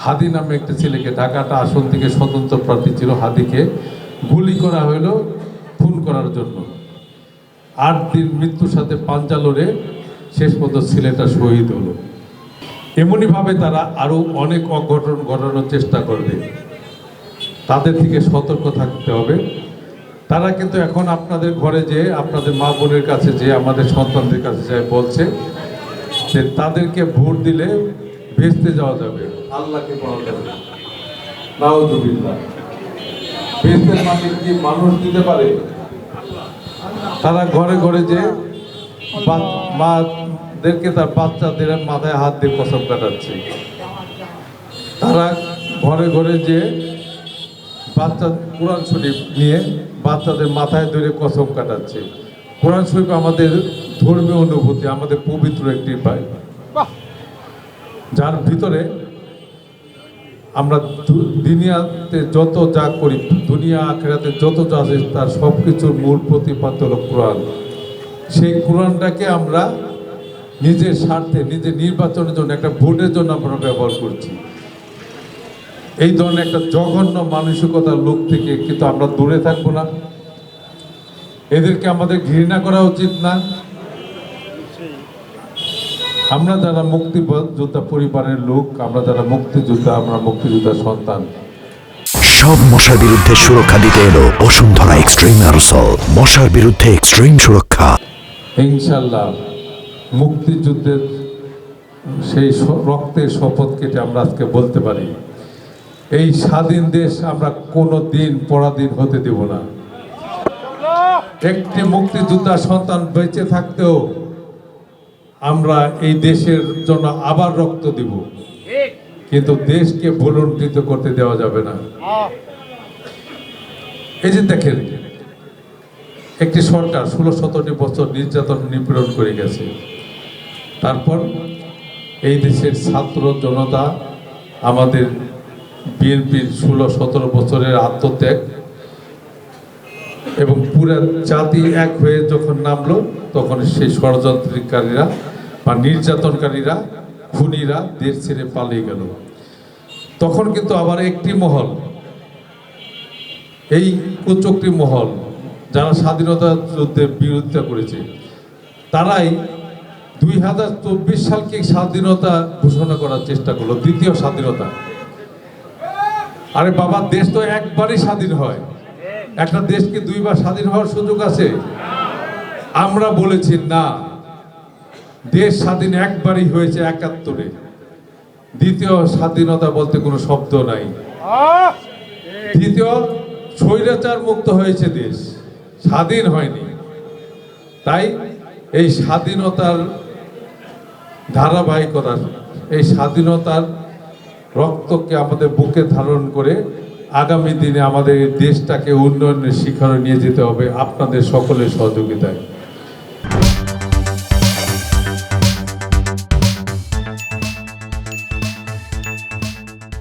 হাদি নামে একটা ছেলেকে, ঢাকাটা আসন থেকে স্বতন্ত্র প্রার্থী ছিল, হাদিকে গুলি করা হলো খুন করার জন্য। 8 দিন মৃত্যুর সাথে পাঞ্জা লড়ে শেষ পর্যন্ত ছেলেটা শহীদ হলো। এমনইভাবে তারা আরও অনেক অঘটন ঘটানোর চেষ্টা করবে, তাদের থেকে সতর্ক থাকতে হবে। তারা কিন্তু এখন আপনাদের ঘরে যে, আপনাদের মা বোনের কাছে যে, আমাদের সন্তানদের কাছে যায় বলছে যে তাদেরকে ভোট দিলে ভেস্তে যাওয়া যাবে, আল্লাহকে পাওয়া যাবে। নাউযুবিল্লাহ। ভেস্তের মালিক কি মানুষ দিতে পারে? তারা ঘরে ঘরে যে মাদেরকে, তার বাচ্চাদের মাথায় হাত দিয়ে কসম কাটাচ্ছে। তারা ঘরে ঘরে যে বাচ্চা কোরআন শরীফ নিয়ে বাচ্চাদের মাথায় ধরে কসম কাটাচ্ছে। কোরআন শরীফ আমাদের ধর্মীয় অনুভূতি, আমাদের পবিত্র একটি পাই, যার ভিতরে আমরা দুনিয়াতে যত যা করি, দুনিয়া আখিরাতে যত যা আছে, তার সব কিছুর মূল প্রতিপাদ্য হলো কোরআন। সেই কোরআনটাকে আমরা নিজের স্বার্থে, নিজের নির্বাচনের জন্য, একটা ভোটের জন্য আমরা ব্যবহার করছি। এই ধরনের একটা জঘন্য মানসিকতার লোক থেকে কিন্তু আমরা দূরে থাকবো না। এদেরকে আমাদের ঘৃণা করা উচিত না। আমরা যারা মুক্তিযোদ্ধা পরিবারের লোক, আমরা যারা মুক্তিযোদ্ধা, আমরা মুক্তিযোদ্ধার সন্তান, সব মশার বিরুদ্ধে সুরক্ষা দিতে এলো বসুন্ধরা এক্সট্রিম অ্যারোসল। মশার বিরুদ্ধে এক্সট্রিম সুরক্ষা। ইনশাল্লাহ মুক্তিযুদ্ধের সেই রক্তের শপথ কেটে আমরা আজকে বলতে পারি, এই স্বাধীন দেশ আমরা কোনো দিন পরাধীন হতে দেব না। একটি মুক্তিযোদ্ধার সন্তান বেঁচে থাকতেও আমরা এই দেশের জন্য আবার রক্ত দিব, কিন্তু দেশকে ভুলুণ্ঠিত করতে দেওয়া যাবে না। এই যে দেখেন, একটি সরকার 16-17 বছর নির্যাতন নিপীড়ন করে গেছে, তারপর এই দেশের ছাত্র জনতা, আমাদের বিএনপির 16-17 বছরের আত্মত্যাগ এবং পুরা জাতি এক হয়ে যখন নামলো, তখন সেই ষড়যন্ত্রকারীরা বা নির্যাতনকারীরা, খুনিরা দেশ ছেড়ে পালিয়ে গেল। তখন কিন্তু আবার একটি মহল, এই কুচক্রী মহল, যারা স্বাধীনতা যুদ্ধের বিরোধিতা করেছে, তারাই 2024 সালকে স্বাধীনতা ঘোষণা করার চেষ্টা করলো, দ্বিতীয় স্বাধীনতা। আরে বাবা, দেশ তো একবারই স্বাধীন হয়, একটা দেশকে দুইবার স্বাধীন হওয়ার সুযোগ আছে? আমরা বলেছি না, দেশ স্বাধীন একবারই হয়েছে 71-এ। দ্বিতীয় স্বাধীনতা বলতে কোনো শব্দ নাই। দ্বিতীয় স্বৈরাচার মুক্ত হয়েছে দেশ, স্বাধীন হয়নি। তাই এই স্বাধীনতার ধারাবাহিকতা, এই স্বাধীনতার রক্তকে আমাদের বুকে ধারণ করে আগামী দিনে আমাদের দেশটাকে উন্নয়নের শিখরে নিয়ে যেতে হবে আপনাদের সকলের সহযোগিতায়।